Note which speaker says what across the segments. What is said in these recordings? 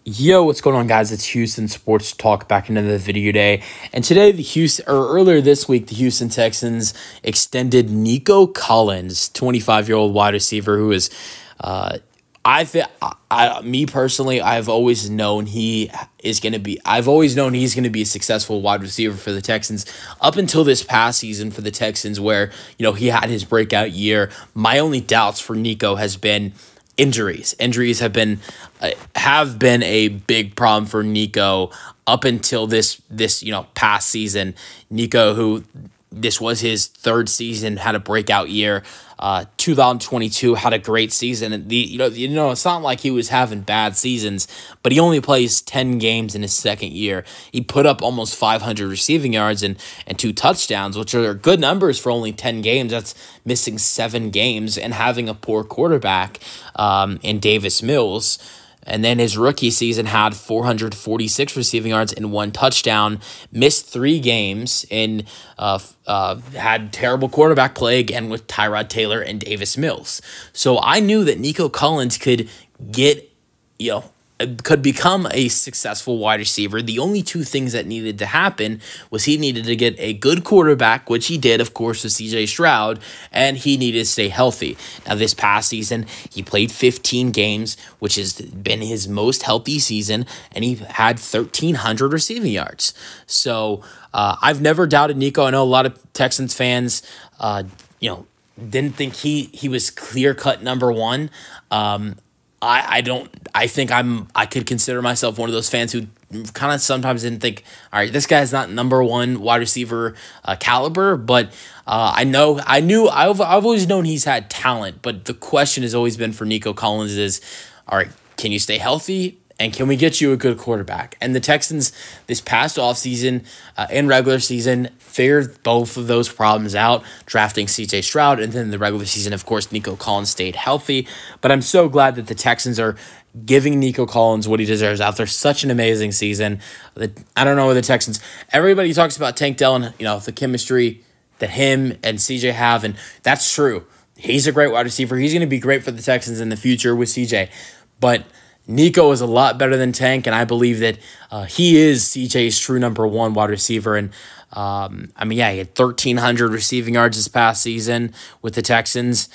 Speaker 1: Yo, what's going on, guys? It's Houston Sports Talk back into the video day. And today, earlier this week, the Houston Texans extended Nico Collins, 25-year-old wide receiver who is, me personally, I've always known he's going to be a successful wide receiver for the Texans up until this past season for the Texans where, he had his breakout year. My only doubts for Nico has been injuries. Injuries have been a big problem for Nico up until this past season. Nico, who this was his third season, had a breakout year. 2022 had a great season. And it's not like he was having bad seasons, but he only plays 10 games in his second year. He put up almost 500 receiving yards and 2 touchdowns, which are good numbers for only 10 games. That's missing 7 games and having a poor quarterback in Davis Mills. And then his rookie season had 446 receiving yards and 1 touchdown, missed 3 games, and had terrible quarterback play again with Tyrod Taylor and Davis Mills. So I knew that Nico Collins could become a successful wide receiver. The only 2 things that needed to happen was he needed to get a good quarterback, which he did, of course, with CJ Stroud, and he needed to stay healthy. Now, this past season, he played 15 games, which has been his most healthy season, and he had 1,300 receiving yards. So I've never doubted Nico. I know a lot of Texans fans, didn't think he was clear-cut number 1. I could consider myself one of those fans who kind of sometimes didn't think, all right, this guy's not number 1 wide receiver caliber, but I've always known he's had talent, but the question has always been for Nico Collins is, all right, can you stay healthy? And can we get you a good quarterback? And the Texans this past offseason and regular season figured both of those problems out, drafting C.J. Stroud, and then the regular season, of course, Nico Collins stayed healthy. But I'm so glad that the Texans are giving Nico Collins what he deserves after such an amazing season. I don't know where the Texans, everybody talks about Tank Dell and, the chemistry that him and C.J. have, and that's true. He's a great wide receiver. He's going to be great for the Texans in the future with C.J., but Nico is a lot better than Tank, and I believe that he is CJ's true number 1 wide receiver. And he had 1,300 receiving yards this past season with the Texans.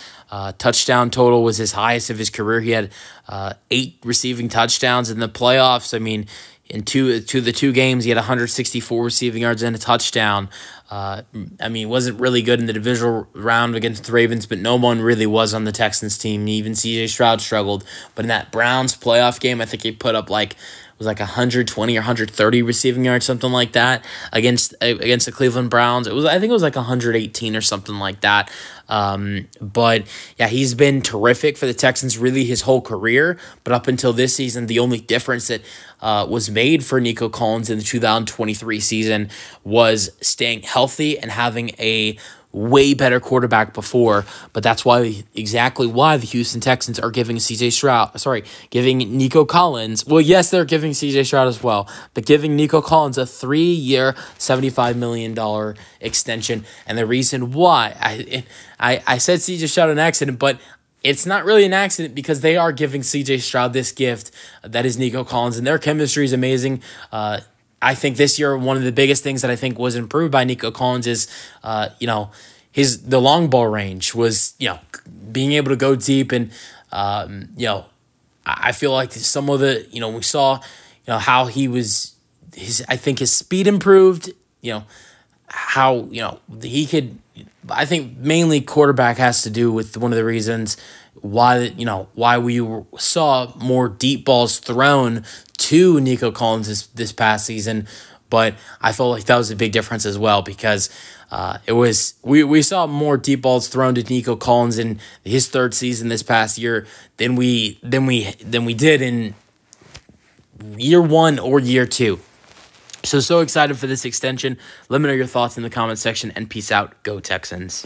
Speaker 1: Touchdown total was his highest of his career. He had 8 receiving touchdowns in the playoffs. In the 2 games, he had 164 receiving yards and a touchdown. Wasn't really good in the divisional round against the Ravens, but no one really was on the Texans team. Even C.J. Stroud struggled. But in that Browns playoff game, I think he put up 120 or 130 receiving yards, something like that, against the Cleveland Browns. I think it was 118 or something like that. But yeah, he's been terrific for the Texans really his whole career. But up until this season, the only difference that was made for Nico Collins in the 2023 season was staying healthy and having a way better quarterback before, but that's exactly why the Houston Texans are giving giving Nico Collins, well, yes, they're giving CJ Stroud as well, but giving Nico Collins a 3-year, $75 million extension. And the reason why, I said CJ Stroud an accident, but it's not really an accident because they are giving CJ Stroud this gift that is Nico Collins, and their chemistry is amazing. I think this year, one of the biggest things that I think was improved by Nico Collins is, the long ball range was, being able to go deep. And, I feel like some of the, we saw, how he was, I think his speed improved, how, he could, I think mainly quarterback has to do with one of the reasons why we saw more deep balls thrown to Nico Collins this past season. But I felt like that was a big difference as well because we saw more deep balls thrown to Nico Collins in his 3rd season this past year than we did in year 1 or year 2. So excited for this extension. Let me know your thoughts in the comment section, and peace out. Go Texans.